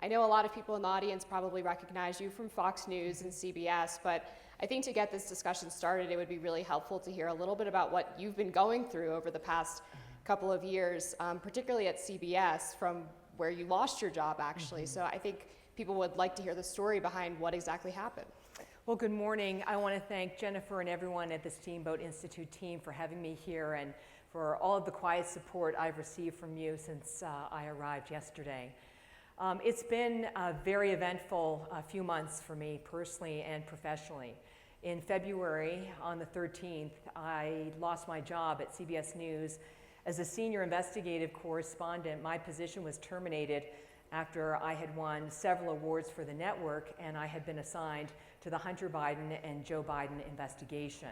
I know a lot of people in the audience probably recognize you from Fox News and CBS, but I think to get this discussion started, it would be really helpful to hear a little bit about what you've been going through over the past couple of years, particularly at CBS, from where you lost your job, actually. So I think people would like to hear the story behind what exactly happened. Well, good morning. I want to thank Jennifer and everyone at the Steamboat Institute team for having me here and for all of the quiet support I've received from you since I arrived yesterday. It's been a very eventful few months for me personally and professionally. In February, on the 13th, I lost my job at CBS News. As a senior investigative correspondent, my position was terminated after I had won several awards for the network and I had been assigned to the Hunter Biden and Joe Biden investigation.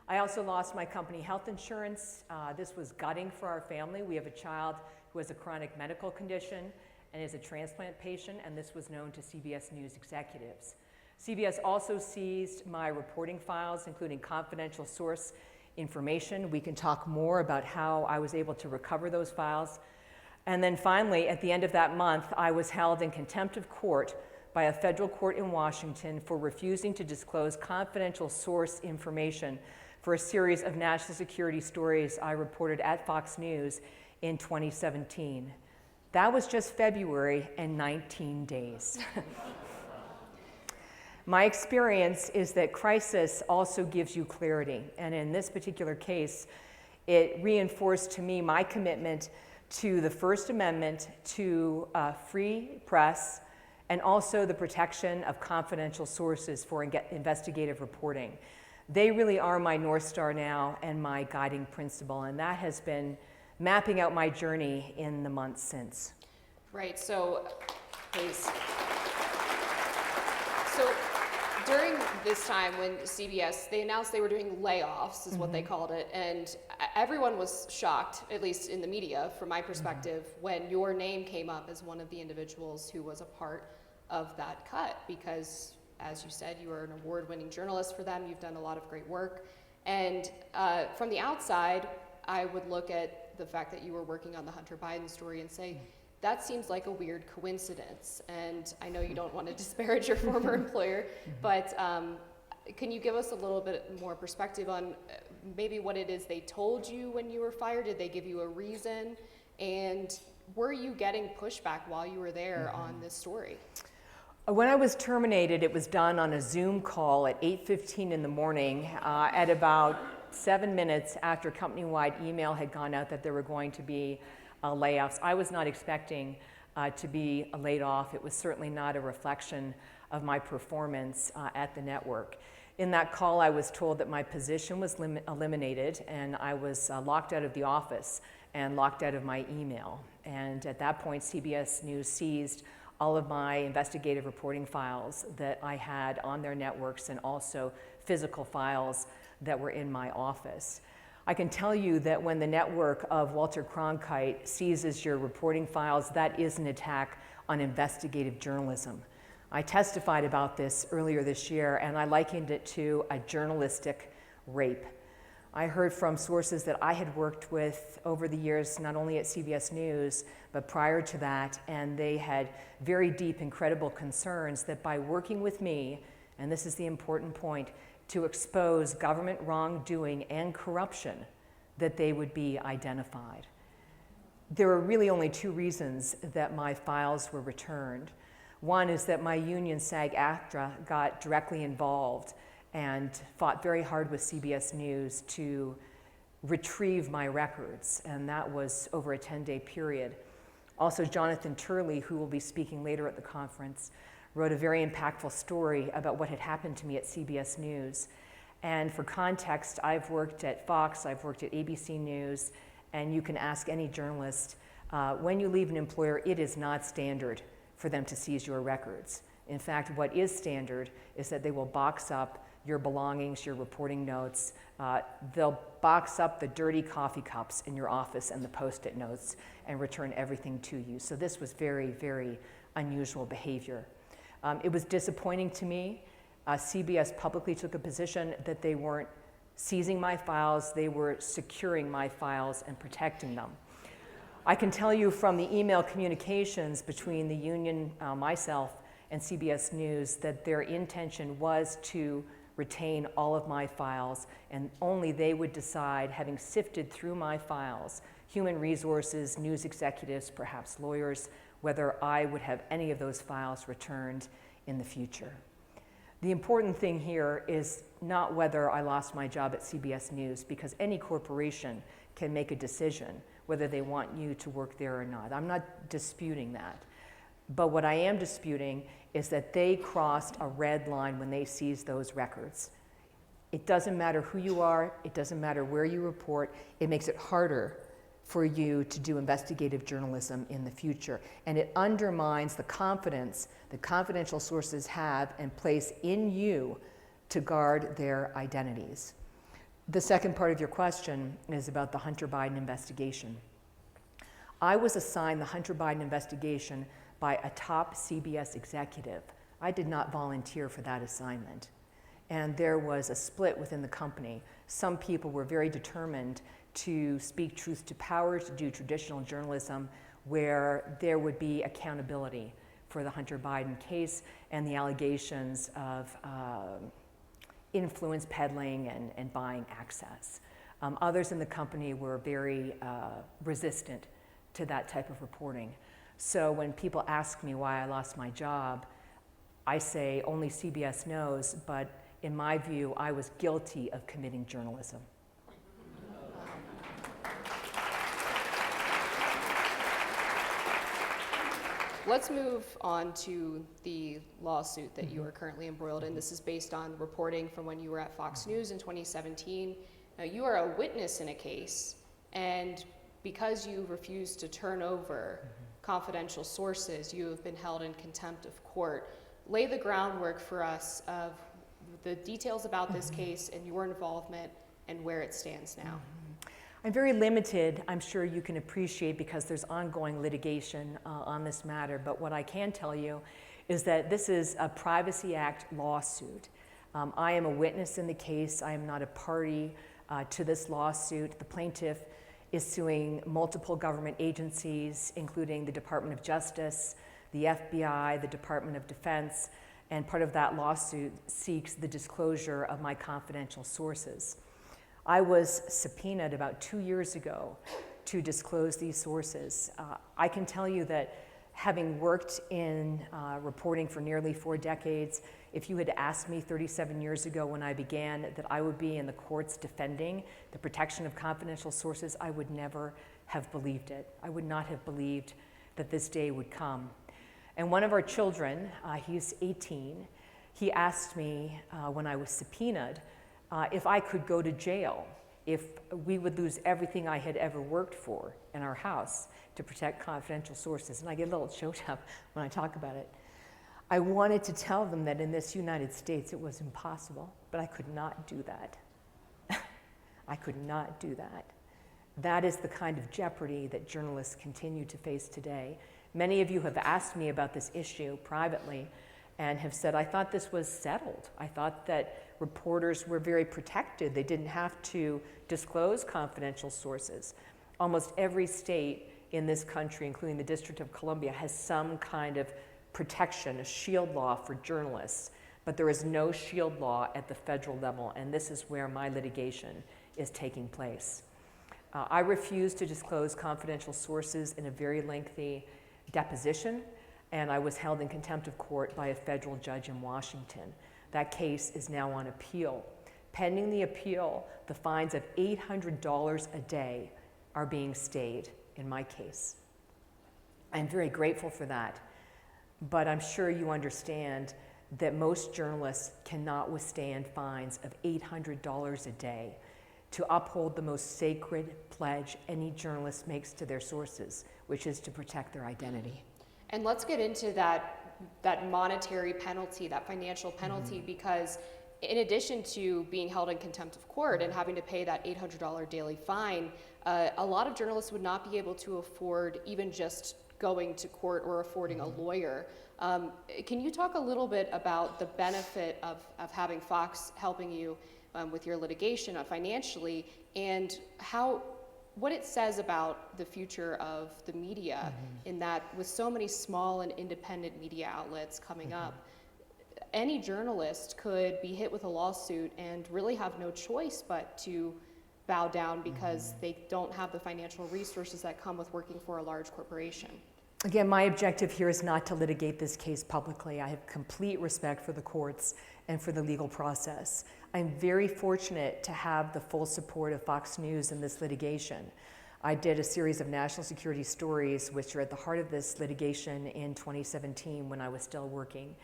I also lost my company health insurance. This was gutting for our family. We have a child who has a chronic medical condition and is a transplant patient, and this was known to CBS News executives. CBS also seized my reporting files, including confidential source information. We can talk more about how I was able to recover those files. And then finally, at the end of that month, I was held in contempt of court by a federal court in Washington for refusing to disclose confidential source information for a series of national security stories I reported at Fox News in 2017. That was just February and 19 days. My experience is that crisis also gives you clarity, and in this particular case, it reinforced to me my commitment to the First Amendment, to free press, and also the protection of confidential sources for investigative reporting. They really are my North Star now and my guiding principle, and that has been mapping out my journey in the months since. Right, so please. So during this time when CBS, they announced they were doing layoffs, is what they called it, and everyone was shocked, at least in the media, from my perspective, when your name came up as one of the individuals who was a part of that cut, because, as you said, you are an award-winning journalist for them, you've done a lot of great work, and from the outside, I would look at the fact that you were working on the Hunter Biden story and say, that seems like a weird coincidence. And I know you don't want to disparage your former employer, but can you give us a little bit more perspective on maybe what it is they told you when you were fired? Did they give you a reason? And were you getting pushback while you were there on this story? When I was terminated, it was done on a Zoom call at 8:15 in the morning at about 7 minutes after company-wide email had gone out that there were going to be layoffs. I was not expecting to be laid off. It was certainly not a reflection of my performance at the network. In that call, I was told that my position was eliminated and I was locked out of the office and locked out of my email. And at that point, CBS News seized all of my investigative reporting files that I had on their networks and also physical files that were in my office. I can tell you that when the network of Walter Cronkite seizes your reporting files, that is an attack on investigative journalism. I testified about this earlier this year, and I likened it to a journalistic rape. I heard from sources that I had worked with over the years, not only at CBS News, but prior to that, and they had very deep and credible concerns that by working with me, and this is the important point, to expose government wrongdoing and corruption, that they would be identified. There are really only two reasons that my files were returned. One is that my union, SAG-AFTRA, got directly involved and fought very hard with CBS News to retrieve my records, and that was over a 10-day period. Also, Jonathan Turley, who will be speaking later at the conference, wrote a very impactful story about what had happened to me at CBS News. And for context, I've worked at Fox, I've worked at ABC News, and you can ask any journalist, when you leave an employer, it is not standard for them to seize your records. In fact, what is standard is that they will box up your belongings, your reporting notes. They'll box up the dirty coffee cups in your office and the Post-it notes and return everything to you. So this was very, very unusual behavior. It was disappointing to me. CBS publicly took a position that they weren't seizing my files, they were securing my files and protecting them. I can tell you from the email communications between the union, myself, and CBS News that their intention was to retain all of my files, and only they would decide, having sifted through my files, human resources, news executives, perhaps lawyers, whether I would have any of those files returned in the future. The important thing here is not whether I lost my job at CBS News, because any corporation can make a decision whether they want you to work there or not. I'm not disputing that. But what I am disputing is that they crossed a red line when they seized those records. It doesn't matter who you are, it doesn't matter where you report, it makes it harder for you to do investigative journalism in the future. And it undermines the confidence that confidential sources have and place in you to guard their identities. The second part of your question is about the Hunter Biden investigation. I was assigned the Hunter Biden investigation by a top CBS executive. I did not volunteer for that assignment. And there was a split within the company. Some people were very determined to speak truth to power, to do traditional journalism where there would be accountability for the Hunter Biden case and the allegations of influence peddling and buying access. Others in the company were very resistant to that type of reporting. So when people ask me why I lost my job, I say only CBS knows, but in my view, I was guilty of committing journalism. Let's move on to the lawsuit that you are currently embroiled in. This is based on reporting from when you were at Fox News in 2017. Now, you are a witness in a case, and because you refused to turn over confidential sources, you have been held in contempt of court. Lay the groundwork for us of the details about this case and your involvement and where it stands now. I'm very limited, I'm sure you can appreciate, because there's ongoing litigation on this matter, but what I can tell you is that this is a Privacy Act lawsuit. I am a witness in the case. I am not a party to this lawsuit. The plaintiff is suing multiple government agencies, including the Department of Justice, the FBI, the Department of Defense, and part of that lawsuit seeks the disclosure of my confidential sources. I was subpoenaed about 2 years ago to disclose these sources. I can tell you that having worked in reporting for nearly 4 decades, if you had asked me 37 years ago when I began that I would be in the courts defending the protection of confidential sources, I would never have believed it. I would not have believed that this day would come. And one of our children, he's 18, he asked me when I was subpoenaed if I could go to jail, if we would lose everything I had ever worked for in our house to protect confidential sources. And I get a little choked up when I talk about it. I wanted to tell them that in this United States it was impossible, but I could not do that. I could not do that. That is the kind of jeopardy that journalists continue to face today. Many of you have asked me about this issue privately and have said, I thought this was settled. I thought that reporters were very protected. They didn't have to disclose confidential sources. Almost every state in this country, including the District of Columbia, has some kind of protection, a shield law for journalists, but there is no shield law at the federal level, and this is where my litigation is taking place. I refused to disclose confidential sources in a very lengthy deposition, and I was held in contempt of court by a federal judge in Washington. That case is now on appeal. Pending the appeal, the fines of $800 a day are being stayed in my case. I'm very grateful for that, but I'm sure you understand that most journalists cannot withstand fines of $800 a day to uphold the most sacred pledge any journalist makes to their sources, which is to protect their identity. And let's get into that monetary penalty, that financial penalty, because in addition to being held in contempt of court and having to pay that $800 daily fine, a lot of journalists would not be able to afford even just going to court or affording a lawyer. Can you talk a little bit about the benefit of having Fox helping you with your litigation financially, and how what it says about the future of the media, in that with so many small and independent media outlets coming up, any journalist could be hit with a lawsuit and really have no choice but to bow down because they don't have the financial resources that come with working for a large corporation. Again, my objective here is not to litigate this case publicly. I have complete respect for the courts and for the legal process. I'm very fortunate to have the full support of Fox News in this litigation. I did a series of national security stories which are at the heart of this litigation in 2017 when I was still working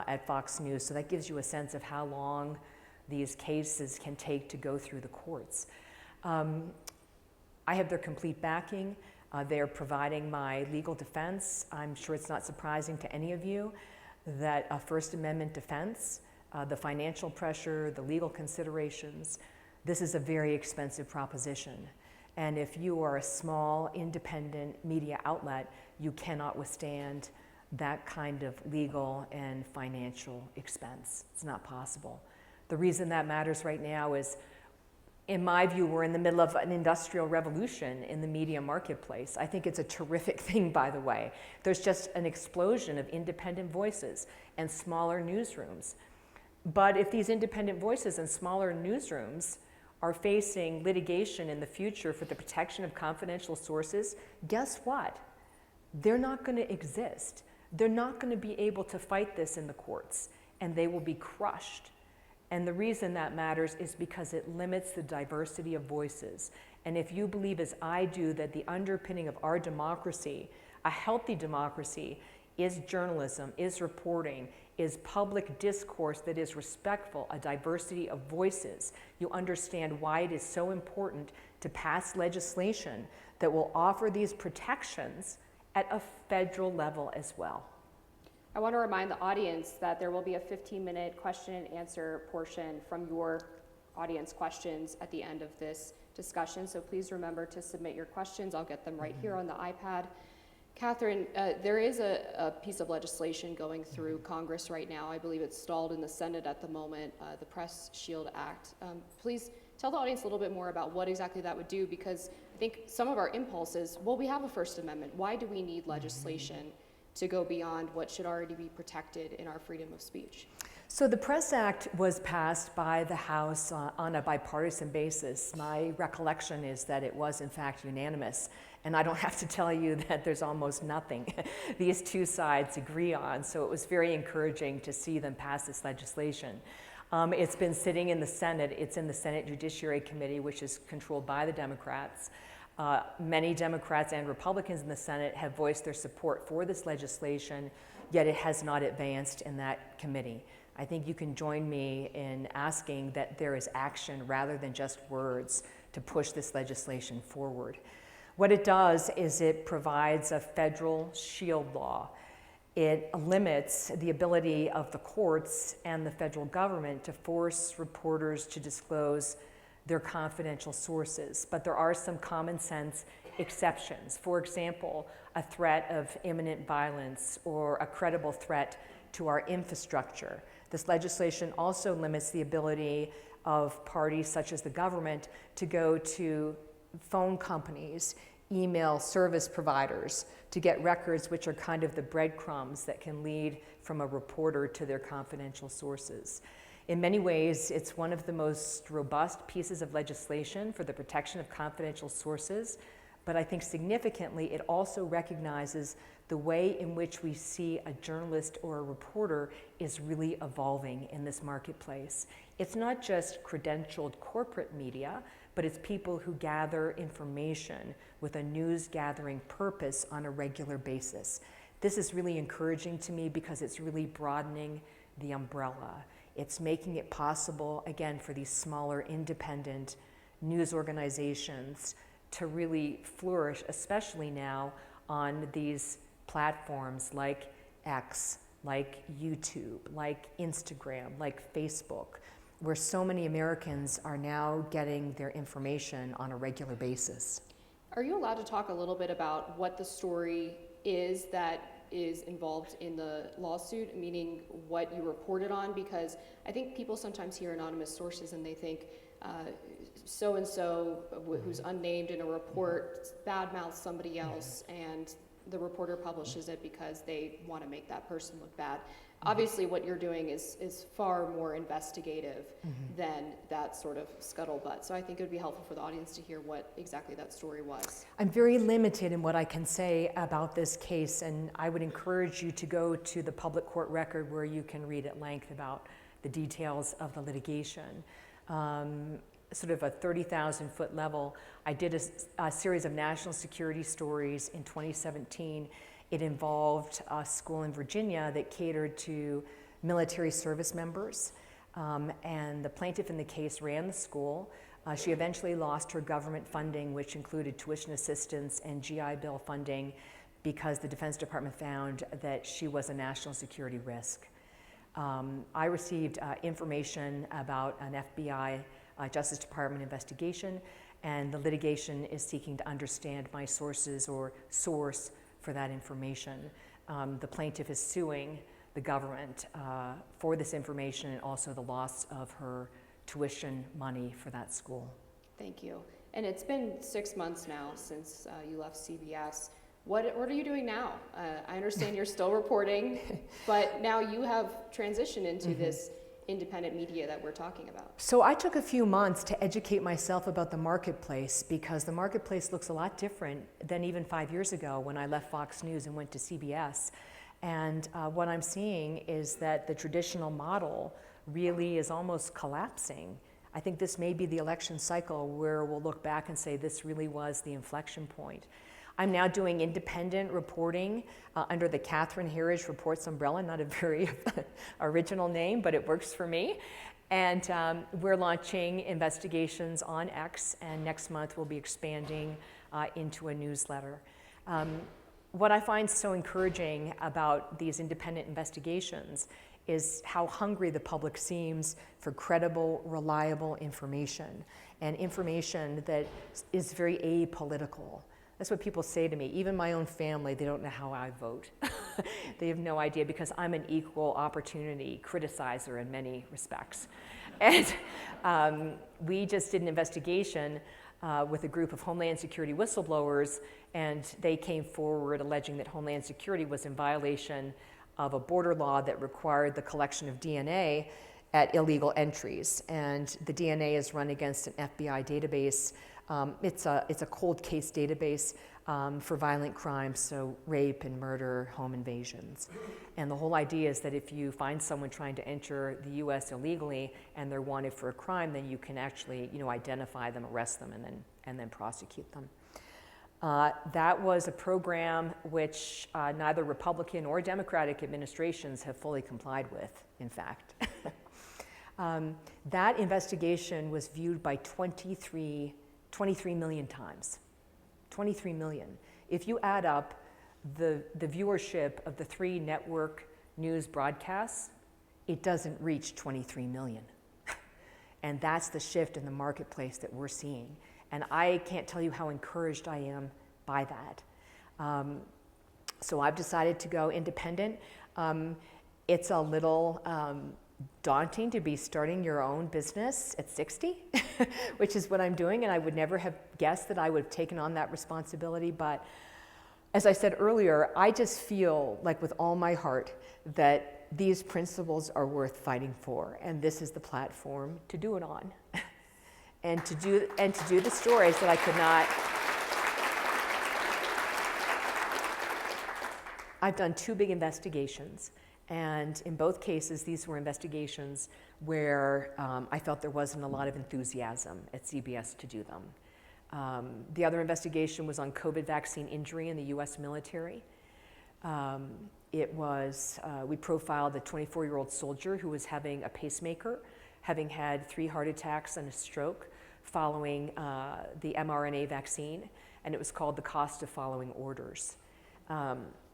at Fox News. So that gives you a sense of how long these cases can take to go through the courts. I have their complete backing. They're providing my legal defense. I'm sure it's not surprising to any of you that a First Amendment defense, the financial pressure, the legal considerations, this is a very expensive proposition. And if you are a small, independent media outlet, you cannot withstand that kind of legal and financial expense. It's not possible. The reason that matters right now is, in my view, we're in the middle of an industrial revolution in the media marketplace. I think it's a terrific thing, by the way. There's just an explosion of independent voices and smaller newsrooms. But if these independent voices and smaller newsrooms are facing litigation in the future for the protection of confidential sources, guess what? They're not going to exist. They're not going to be able to fight this in the courts, and they will be crushed. And the reason that matters is because it limits the diversity of voices. And if you believe, as I do, that the underpinning of our democracy, a healthy democracy, is journalism, is reporting, is public discourse that is respectful, a diversity of voices, you understand why it is so important to pass legislation that will offer these protections at a federal level as well. I want to remind the audience that there will be a 15-minute question and answer portion from your audience questions at the end of this discussion. So please remember to submit your questions. I'll get them right here on the iPad. Catherine, there is a piece of legislation going through Congress right now. I believe it's stalled in the Senate at the moment, the Press Shield Act. Please tell the audience a little bit more about what exactly that would do, because I think some of our impulses, well, we have a First Amendment. Why do we need legislation to go beyond what should already be protected in our freedom of speech? So the Press Act was passed by the House on a bipartisan basis. My recollection is that it was in fact unanimous. And I don't have to tell you that there's almost nothing these two sides agree on. So it was very encouraging to see them pass this legislation. It's been sitting in the Senate. It's in the Senate Judiciary Committee, which is controlled by the Democrats. Many Democrats and Republicans in the Senate have voiced their support for this legislation, yet it has not advanced in that committee. I think you can join me in asking that there is action rather than just words to push this legislation forward. What it does is it provides a federal shield law. It limits the ability of the courts and the federal government to force reporters to disclose their confidential sources, but there are some common sense exceptions. For example, a threat of imminent violence or a credible threat to our infrastructure. This legislation also limits the ability of parties such as the government to go to phone companies, email service providers to get records which are kind of the breadcrumbs that can lead from a reporter to their confidential sources. In many ways, it's one of the most robust pieces of legislation for the protection of confidential sources, but I think significantly it also recognizes the way in which we see a journalist or a reporter is really evolving in this marketplace. It's not just credentialed corporate media, but it's people who gather information with a news gathering purpose on a regular basis. This is really encouraging to me because it's really broadening the umbrella. It's making it possible, again, for these smaller independent news organizations to really flourish, especially now on these platforms like X, like YouTube, like Instagram, like Facebook, where so many Americans are now getting their information on a regular basis. Are you allowed to talk a little bit about what the story is that is involved in the lawsuit, meaning what you reported on? Because I think people sometimes hear anonymous sources and they think so-and-so who's unnamed in a report badmouths somebody else, and the reporter publishes it because they want to make that person look bad. Obviously, what you're doing is far more investigative than that sort of scuttlebutt. So I think it would be helpful for the audience to hear what exactly that story was. I'm very limited in what I can say about this case, and I would encourage you to go to the public court record where you can read at length about the details of the litigation. Sort of a 30,000-foot level, I did a series of national security stories in 2017. It involved a school in Virginia that catered to military service members, and the plaintiff in the case ran the school. She eventually lost her government funding, which included tuition assistance and GI Bill funding, because the Defense Department found that she was a national security risk. I received information about an FBI Justice Department investigation, and the litigation is seeking to understand my sources or source for that information. The plaintiff is suing the government for this information and also the loss of her tuition money for that school. Thank you. And it's been 6 months now since you left CBS. What are you doing now? I understand you're still reporting, but now you have transitioned into this independent media that we're talking about. So I took a few months to educate myself about the marketplace, because the marketplace looks a lot different than even 5 years ago when I left Fox News and went to CBS. And what I'm seeing is that the traditional model really is almost collapsing. I think this may be the election cycle where we'll look back and say this really was the inflection point. I'm now doing independent reporting under the Catherine Herridge Reports umbrella, not a very original name, but it works for me. And we're launching investigations on X, and next month we'll be expanding into a newsletter. What I find so encouraging about these independent investigations is how hungry the public seems for credible, reliable information, and information that is very apolitical. That's what people say to me. Even my own family, they don't know how I vote. They have no idea, because I'm an equal opportunity criticizer in many respects. And we just did an investigation with a group of Homeland Security whistleblowers, and they came forward alleging that Homeland Security was in violation of a border law that required the collection of DNA at illegal entries. And the DNA is run against an FBI database. It's a cold case database for violent crimes, so rape and murder, home invasions. And the whole idea is that if you find someone trying to enter the US illegally and they're wanted for a crime, then you can actually, identify them, arrest them, and then prosecute them. That was a program which neither Republican or Democratic administrations have fully complied with, in fact. That investigation was viewed by 23 million times. 23 million. If you add up the viewership of the 3 network news broadcasts, it doesn't reach 23 million. And that's the shift in the marketplace that we're seeing. And I can't tell you how encouraged I am by that. So I've decided to go independent. It's a little daunting to be starting your own business at 60, which is what I'm doing, and I would never have guessed that I would have taken on that responsibility. But as I said earlier, I just feel like with all my heart that these principles are worth fighting for, and this is the platform to do it on. and to do the stories that I could not. I've done 2 big investigations. And in both cases, these were investigations where I felt there wasn't a lot of enthusiasm at CBS to do them. The other investigation was on COVID vaccine injury in the US military. We profiled a 24-year-old soldier who was having a pacemaker, having had 3 heart attacks and a stroke following the mRNA vaccine, and it was called The Cost of Following Orders.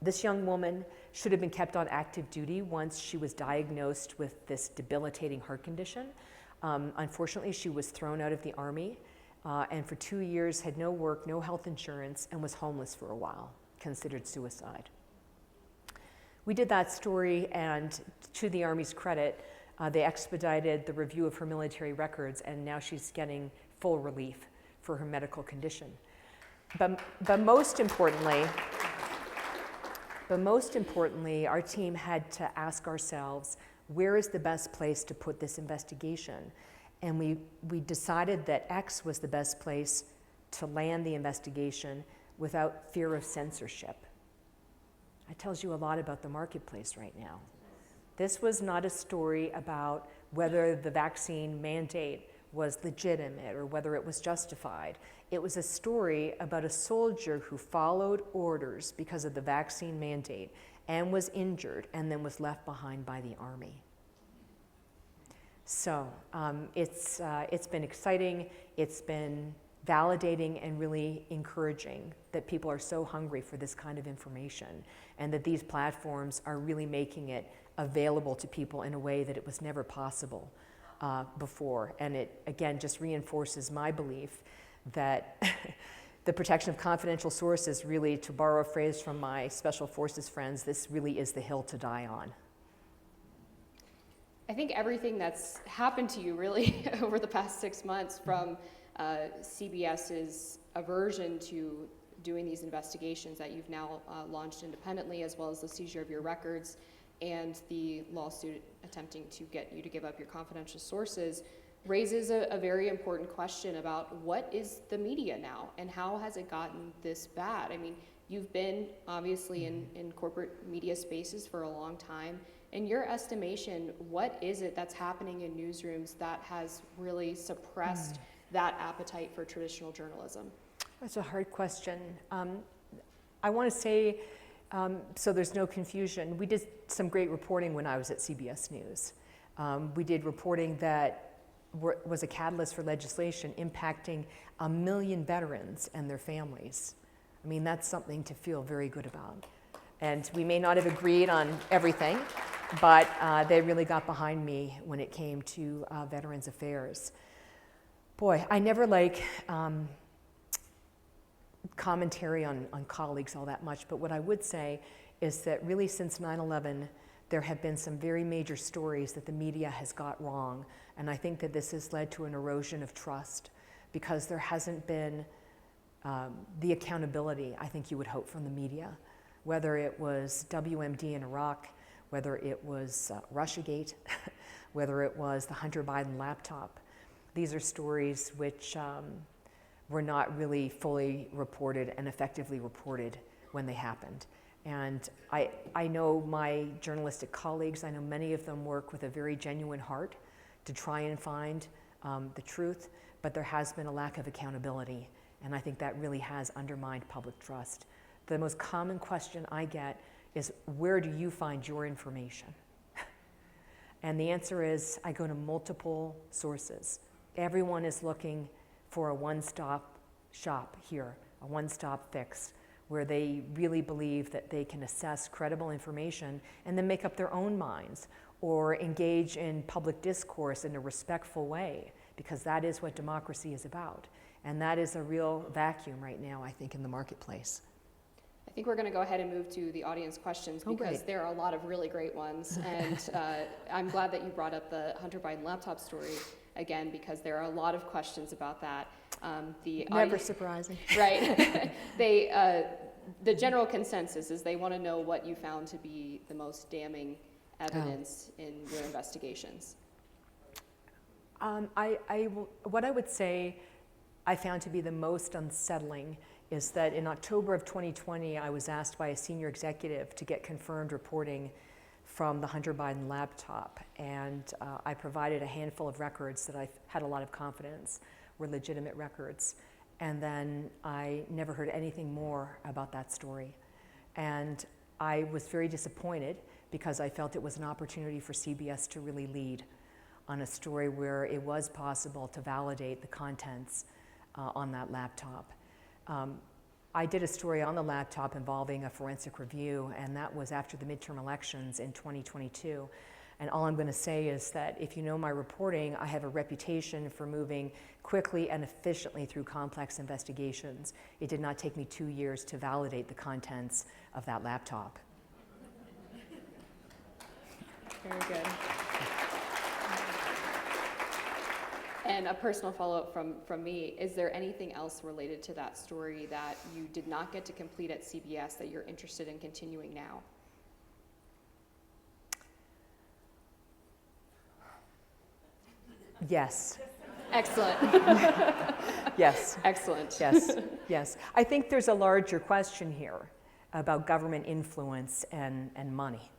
This young woman should have been kept on active duty once she was diagnosed with this debilitating heart condition. Unfortunately, she was thrown out of the Army and for 2 years had no work, no health insurance, and was homeless for a while, considered suicide. We did that story, and to the Army's credit, they expedited the review of her military records, and now she's getting full relief for her medical condition. But most importantly, our team had to ask ourselves, where is the best place to put this investigation? And we decided that X was the best place to land the investigation without fear of censorship. That tells you a lot about the marketplace right now. This was not a story about whether the vaccine mandate was legitimate or whether it was justified. It was a story about a soldier who followed orders because of the vaccine mandate and was injured and then was left behind by the Army. So it's been exciting, it's been validating and really encouraging that people are so hungry for this kind of information and that these platforms are really making it available to people in a way that it was never possible before. And it, again, just reinforces my belief that the protection of confidential sources, really, to borrow a phrase from my special forces friends, this really is the hill to die on. I think everything that's happened to you really over the past 6 months, from CBS's aversion to doing these investigations that you've now launched independently, as well as the seizure of your records and the lawsuit attempting to get you to give up your confidential sources, raises a very important question about what is the media now and how has it gotten this bad? I mean, you've been obviously in corporate media spaces for a long time. In your estimation, what is it that's happening in newsrooms that has really suppressed that appetite for traditional journalism? That's a hard question. I want to say, so there's no confusion, we did some great reporting when I was at CBS News. We did reporting that was a catalyst for legislation impacting 1 million veterans and their families. I mean, that's something to feel very good about. And we may not have agreed on everything, but they really got behind me when it came to Veterans Affairs. Boy, I never like commentary on colleagues all that much, but what I would say is that really since 9/11, there have been some very major stories that the media has got wrong, and I think that this has led to an erosion of trust because there hasn't been the accountability I think you would hope from the media, whether it was WMD in Iraq, whether it was Russiagate, whether it was the Hunter Biden laptop. These are stories which were not really fully reported and effectively reported when they happened. And I know my journalistic colleagues, I know many of them work with a very genuine heart to try and find the truth, but there has been a lack of accountability, and I think that really has undermined public trust. The most common question I get is, where do you find your information? And the answer is, I go to multiple sources. Everyone is looking for a one-stop shop here, a one-stop fix, where they really believe that they can assess credible information and then make up their own minds or engage in public discourse in a respectful way, because that is what democracy is about. And that is a real vacuum right now, I think, in the marketplace. I think we're going to go ahead and move to the audience questions because there are a lot of really great ones. And I'm glad that you brought up the Hunter Biden laptop story again, because there are a lot of questions about that. Never surprising. Right. The general consensus is they want to know what you found to be the most damning evidence in your investigations. What I would say I found to be the most unsettling is that in October of 2020, I was asked by a senior executive to get confirmed reporting from the Hunter Biden laptop, and I provided a handful of records that I had a lot of confidence were legitimate records, and then I never heard anything more about that story. And I was very disappointed because I felt it was an opportunity for CBS to really lead on a story where it was possible to validate the contents on that laptop. I did a story on the laptop involving a forensic review, and that was after the midterm elections in 2022. And all I'm going to say is that if you know my reporting, I have a reputation for moving quickly and efficiently through complex investigations. It did not take me 2 years to validate the contents of that laptop. Very good. And a personal follow-up from me, is there anything else related to that story that you did not get to complete at CBS that you're interested in continuing now? Yes. Excellent. Yes. Excellent. Yes. Yes. I think there's a larger question here about government influence and money,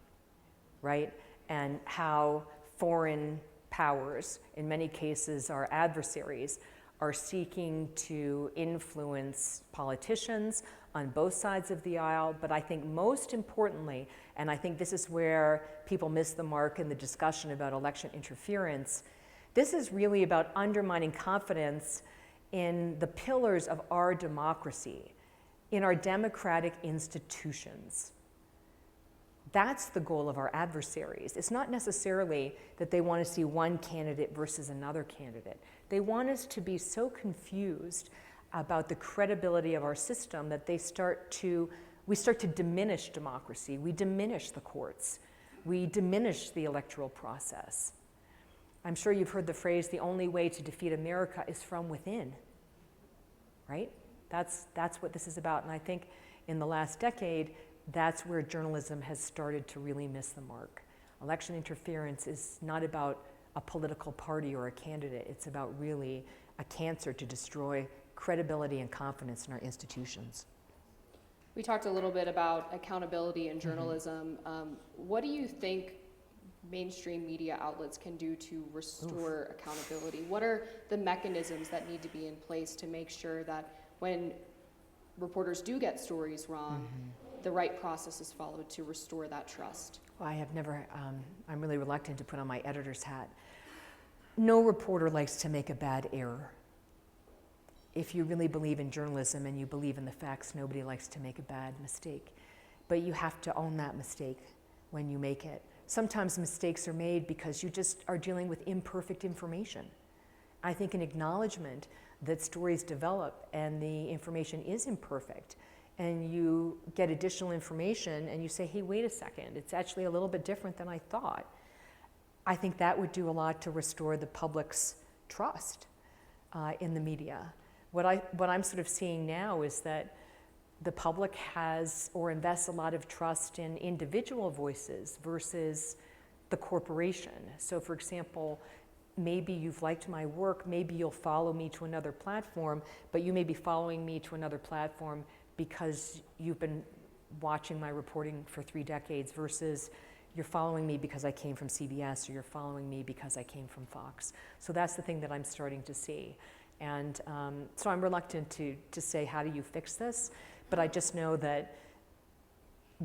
right? And how foreign powers, in many cases our adversaries, are seeking to influence politicians on both sides of the aisle. But I think most importantly, and I think this is where people miss the mark in the discussion about election interference, this is really about undermining confidence in the pillars of our democracy, in our democratic institutions. That's the goal of our adversaries. It's not necessarily that they want to see one candidate versus another candidate. They want us to be so confused about the credibility of our system that we start to diminish democracy. We diminish the courts. We diminish the electoral process. I'm sure you've heard the phrase, the only way to defeat America is from within, right? That's what this is about. And I think in the last decade, that's where journalism has started to really miss the mark. Election interference is not about a political party or a candidate. It's about really a cancer to destroy credibility and confidence in our institutions. We talked a little bit about accountability in journalism. What do you think mainstream media outlets can do to restore accountability? What are the mechanisms that need to be in place to make sure that when reporters do get stories wrong, the right process is followed to restore that trust? Well, I have never, I'm really reluctant to put on my editor's hat. No reporter likes to make a bad error. If you really believe in journalism and you believe in the facts, nobody likes to make a bad mistake. But you have to own that mistake when you make it. Sometimes mistakes are made because you just are dealing with imperfect information. I think an acknowledgement that stories develop and the information is imperfect, and you get additional information and you say, hey, wait a second, it's actually a little bit different than I thought. I think that would do a lot to restore the public's trust in the media. What I'm sort of seeing now is that the public has or invests a lot of trust in individual voices versus the corporation. So for example, maybe you've liked my work, maybe you'll follow me to another platform, but you may be following me to another platform because you've been watching my reporting for 3 decades versus you're following me because I came from CBS or you're following me because I came from Fox. So that's the thing that I'm starting to see. And so I'm reluctant to say, how do you fix this? But I just know that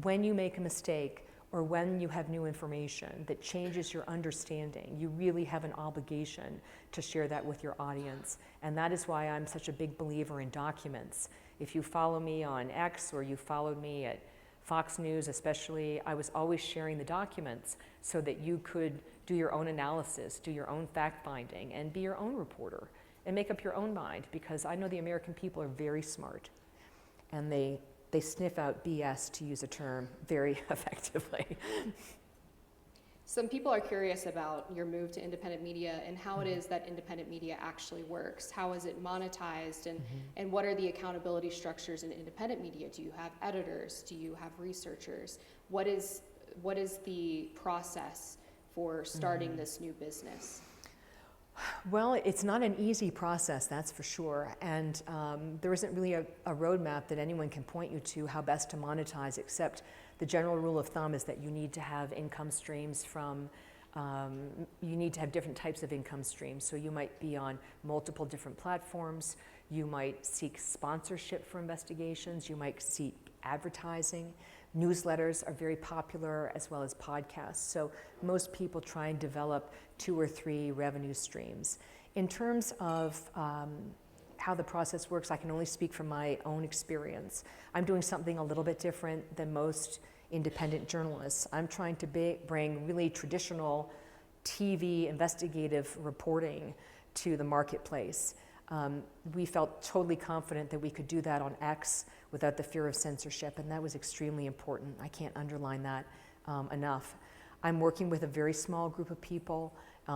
when you make a mistake or when you have new information that changes your understanding, you really have an obligation to share that with your audience. And that is why I'm such a big believer in documents. If you follow me on X or you followed me at Fox News especially, I was always sharing the documents so that you could do your own analysis, do your own fact finding, and be your own reporter and make up your own mind, because I know the American people are very smart and they sniff out BS, to use a term, very effectively. Some people are curious about your move to independent media and how it is that independent media actually works. How is it monetized, and what are the accountability structures in independent media? Do you have editors? Do you have researchers? What is the process for starting this new business? Well, it's not an easy process, that's for sure. And there isn't really a roadmap that anyone can point you to how best to monetize, except the general rule of thumb is that you need to have income streams from, you need to have different types of income streams. So you might be on multiple different platforms. You might seek sponsorship for investigations. You might seek advertising. Newsletters are very popular, as well as podcasts. So most people try and develop 2 or 3 revenue streams. In terms of how the process works, I can only speak from my own experience. I'm doing something a little bit different than most independent journalists. I'm trying to bring really traditional TV investigative reporting to the marketplace. We felt totally confident that we could do that on X without the fear of censorship, and that was extremely important. I can't underline that enough. I'm working with a very small group of people,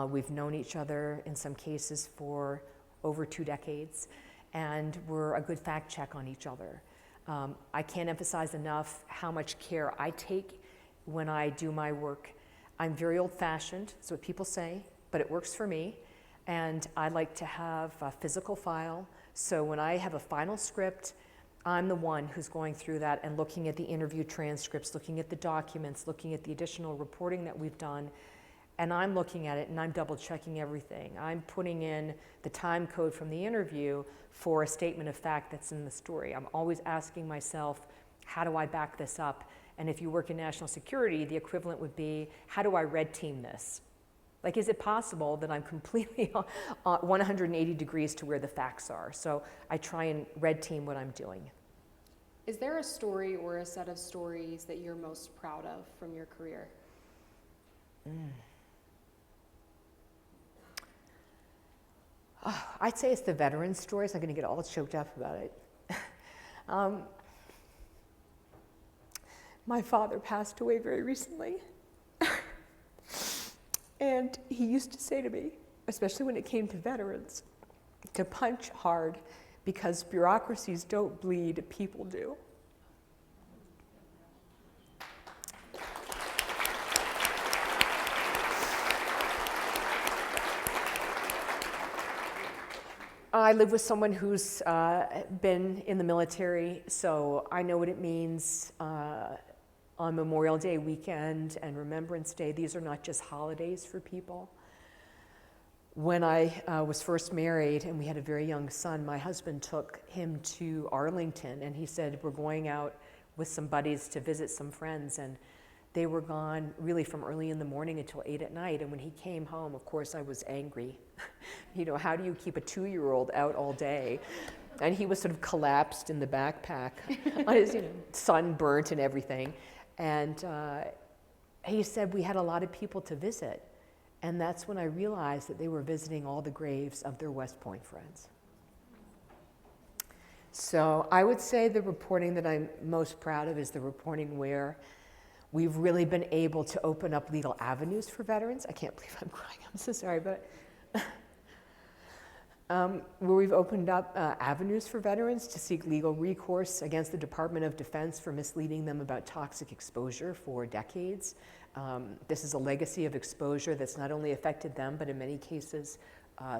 We've known each other in some cases for over 2 decades, and we're a good fact check on each other. I can't emphasize enough how much care I take when I do my work. I'm very old-fashioned, that's what people say, but it works for me. And I like to have a physical file, so when I have a final script, I'm the one who's going through that and looking at the interview transcripts, looking at the documents, looking at the additional reporting that we've done, and I'm looking at it and I'm double checking everything. I'm putting in the time code from the interview for a statement of fact that's in the story. I'm always asking myself, how do I back this up? And if you work in national security, the equivalent would be, how do I red team this? Like, is it possible that I'm completely 180 degrees to where the facts are? So I try and red team what I'm doing. Is there a story or a set of stories that you're most proud of from your career? I'd say it's the veteran stories. I'm going to get all choked up about it. My father passed away very recently. And he used to say to me, especially when it came to veterans, to punch hard because bureaucracies don't bleed, people do. I live with someone who's been in the military, so I know what it means on Memorial Day weekend and Remembrance Day. These are not just holidays for people. When I was first married and we had a very young son, my husband took him to Arlington and he said, we're going out with some buddies to visit some friends, and they were gone really from early in the morning until 8 at night. And when he came home, of course, I was angry. You know, how do you keep a 2-year-old out all day? And he was sort of collapsed in the backpack, on his, sunburnt and everything. And he said we had a lot of people to visit. And that's when I realized that they were visiting all the graves of their West Point friends. So I would say the reporting that I'm most proud of is the reporting where we've really been able to open up legal avenues for veterans. I can't believe I'm crying, I'm so sorry, but where we've opened up avenues for veterans to seek legal recourse against the Department of Defense for misleading them about toxic exposure for decades. This is a legacy of exposure that's not only affected them, but in many cases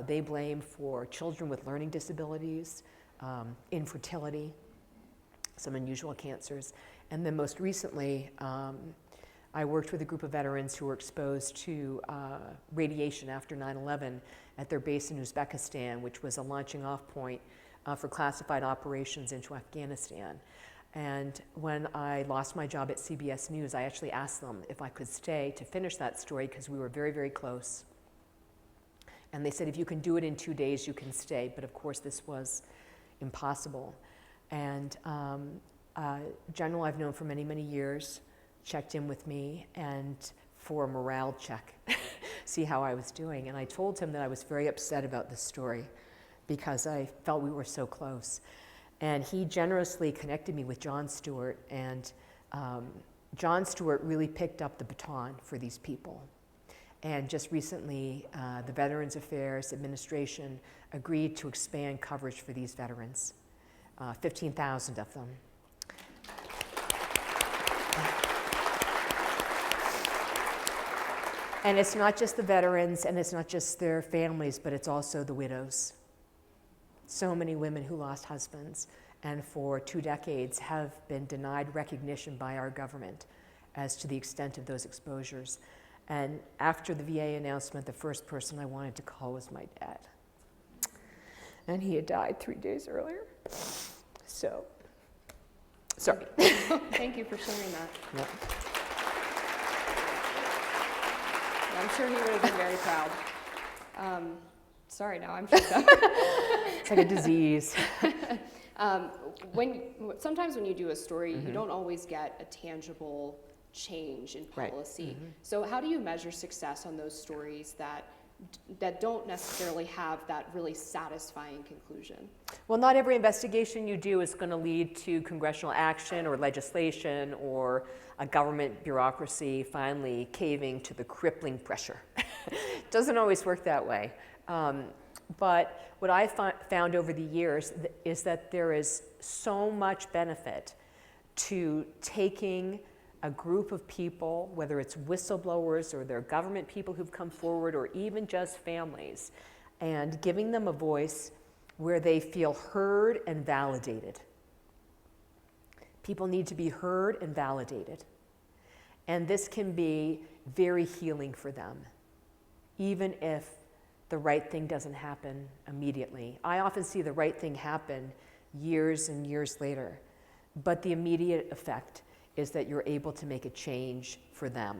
they blame for children with learning disabilities, infertility, some unusual cancers. And then most recently, I worked with a group of veterans who were exposed to radiation after 9/11 at their base in Uzbekistan, which was a launching off point for classified operations into Afghanistan. And when I lost my job at CBS News, I actually asked them if I could stay to finish that story because we were very, very close. And they said, if you can do it in 2 days, you can stay. But of course, this was impossible. And General I've known for many, many years, checked in with me and for a morale check, see how I was doing. And I told him that I was very upset about this story because I felt we were so close. And he generously connected me with John Stewart, and John Stewart really picked up the baton for these people. And just recently, the Veterans Affairs Administration agreed to expand coverage for these veterans, 15,000 of them. And it's not just the veterans, and it's not just their families, but it's also the widows. So many women who lost husbands and for 2 decades have been denied recognition by our government as to the extent of those exposures. And after the VA announcement, the first person I wanted to call was my dad. And he had died 3 days earlier. So, sorry. Thank you for sharing that. Yep. I'm sure he would have been very proud. Sorry, now I'm choked up. It's like a disease. Sometimes when you do a story, you don't always get a tangible change in policy. Right. So how do you measure success on those stories that don't necessarily have that really satisfying conclusion? Well, not every investigation you do is going to lead to congressional action or legislation or a government bureaucracy finally caving to the crippling pressure doesn't always work that way. But what I found over the years is that there is so much benefit to taking a group of people, whether it's whistleblowers or they're government people who've come forward or even just families, and giving them a voice where they feel heard and validated. People need to be heard and validated. And this can be very healing for them, even if the right thing doesn't happen immediately. I often see the right thing happen years and years later, but the immediate effect is that you're able to make a change for them,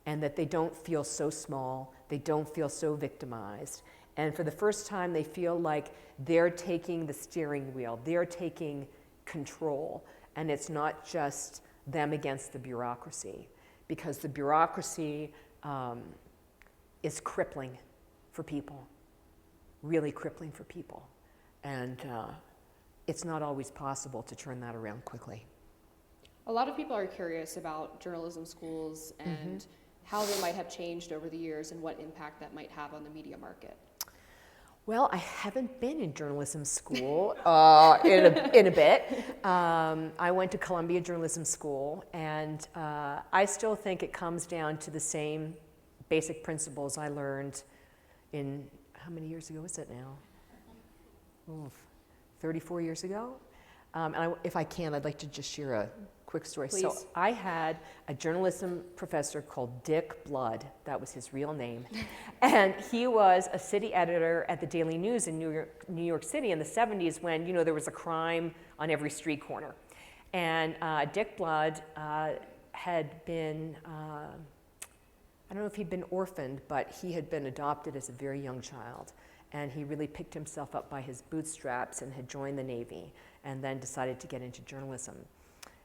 and that they don't feel so small, they don't feel so victimized, and for the first time they feel like they're taking the steering wheel, they're taking control, and it's not just them against the bureaucracy, because the bureaucracy is crippling for people, really crippling for people, and it's not always possible to turn that around quickly. A lot of people are curious about journalism schools and how they might have changed over the years and what impact that might have on the media market. Well, I haven't been in journalism school in a bit. I went to Columbia Journalism School, and I still think it comes down to the same basic principles I learned in, how many years ago is it now? 34 years ago. And if I can, I'd like to just share a quick story. Please. So I had a journalism professor called Dick Blood. That was his real name. And he was a city editor at the Daily News in New York City in the 70s when, there was a crime on every street corner. And Dick Blood had been, I don't know if he'd been orphaned, but he had been adopted as a very young child. And he really picked himself up by his bootstraps and had joined the Navy and then decided to get into journalism.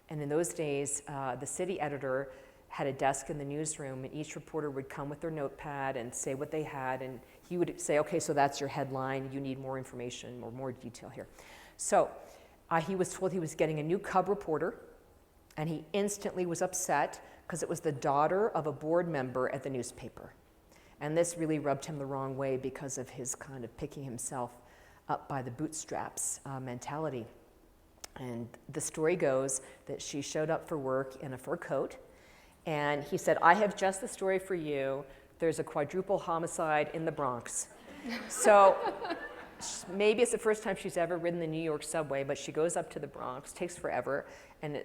And in those days, the city editor had a desk in the newsroom, and each reporter would come with their notepad and say what they had, and he would say, okay, so that's your headline, you need more information or more detail here. So he was told he was getting a new cub reporter, and he instantly was upset because it was the daughter of a board member at the newspaper. And this really rubbed him the wrong way because of his kind of picking himself up by the bootstraps mentality. And the story goes that she showed up for work in a fur coat, and he said, I have just the story for you. There's a quadruple homicide in the Bronx. So maybe it's the first time she's ever ridden the New York subway, but she goes up to the Bronx, takes forever, and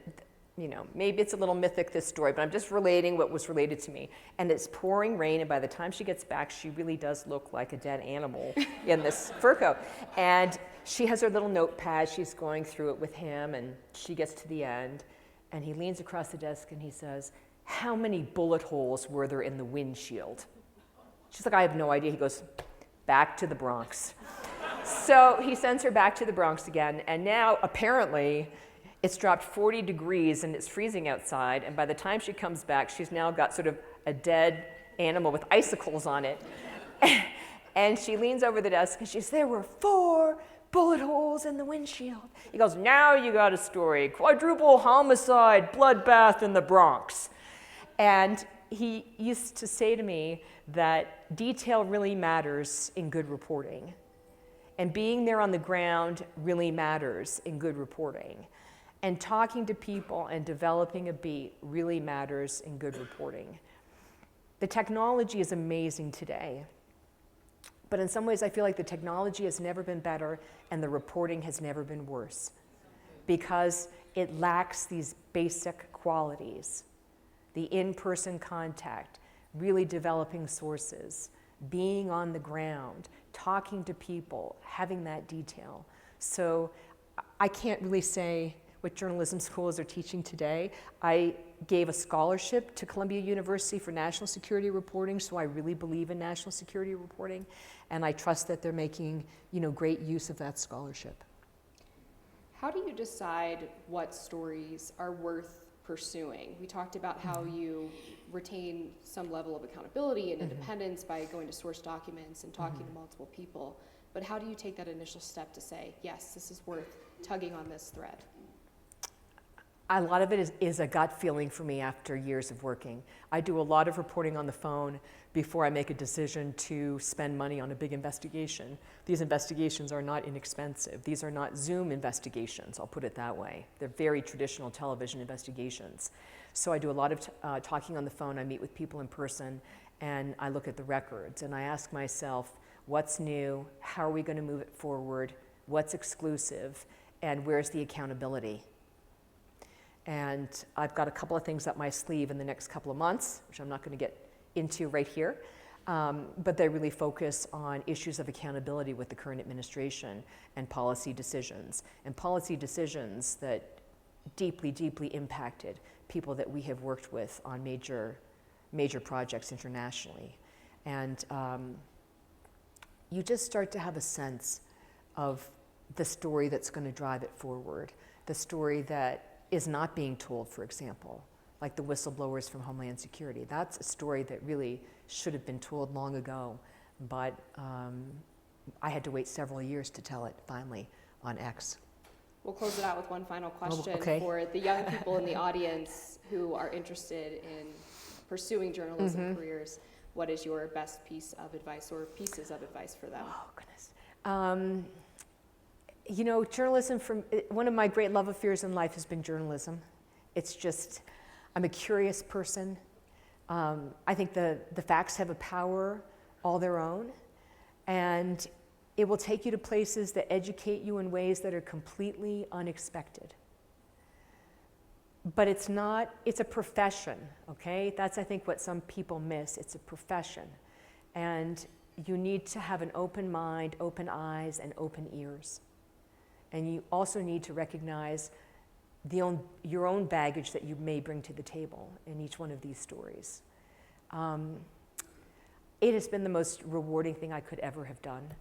maybe it's a little mythic, this story, but I'm just relating what was related to me. And it's pouring rain, and by the time she gets back, she really does look like a dead animal in this fur coat. And she has her little notepad, she's going through it with him, and she gets to the end, and he leans across the desk and he says, how many bullet holes were there in the windshield? She's like, I have no idea. He goes, back to the Bronx. So he sends her back to the Bronx again, and now apparently it's dropped 40 degrees and it's freezing outside, and by the time she comes back, she's now got sort of a dead animal with icicles on it. And she leans over the desk and she says, there were 4 bullet holes in the windshield. He goes, now you got a story. Quadruple homicide, bloodbath in the Bronx. And he used to say to me that detail really matters in good reporting. And being there on the ground really matters in good reporting. And talking to people and developing a beat really matters in good reporting. The technology is amazing today. But in some ways, I feel like the technology has never been better and the reporting has never been worse because it lacks these basic qualities. The in-person contact, really developing sources, being on the ground, talking to people, having that detail. So I can't really say what journalism schools are teaching today. I gave a scholarship to Columbia University for national security reporting, so I really believe in national security reporting, and I trust that they're making, great use of that scholarship. How do you decide what stories are worth pursuing? We talked about how you retain some level of accountability and independence by going to source documents and talking to multiple people, but how do you take that initial step to say, yes, this is worth tugging on this thread? A lot of it is a gut feeling for me after years of working. I do a lot of reporting on the phone before I make a decision to spend money on a big investigation. These investigations are not inexpensive. These are not Zoom investigations, I'll put it that way. They're very traditional television investigations. So I do a lot of talking on the phone. I meet with people in person, and I look at the records, and I ask myself, what's new? How are we going to move it forward? What's exclusive? And where's the accountability? And I've got a couple of things up my sleeve in the next couple of months, which I'm not going to get into right here, but they really focus on issues of accountability with the current administration and policy decisions that deeply, deeply impacted people that we have worked with on major projects internationally. And you just start to have a sense of the story that's going to drive it forward, the story that is not being told, for example, like the whistleblowers from Homeland Security. That's a story that really should have been told long ago, but I had to wait several years to tell it finally on X. We'll close it out with one final question okay. for the young people in the audience who are interested in pursuing journalism careers. What is your best piece of advice or pieces of advice for them? Oh, goodness. You know, journalism, one of my great love affairs in life has been journalism. It's just, I'm a curious person. I think the facts have a power all their own, and it will take you to places that educate you in ways that are completely unexpected. But it's a profession, okay? That's, I think, what some people miss. It's a profession. And you need to have an open mind, open eyes, and open ears. And you also need to recognize your own baggage that you may bring to the table in each one of these stories. It has been the most rewarding thing I could ever have done.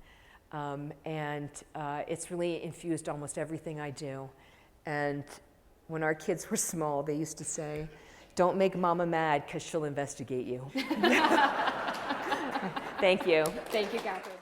And it's really infused almost everything I do. And when our kids were small, they used to say, "Don't make Mama mad because she'll investigate you." Thank you. Thank you, Catherine.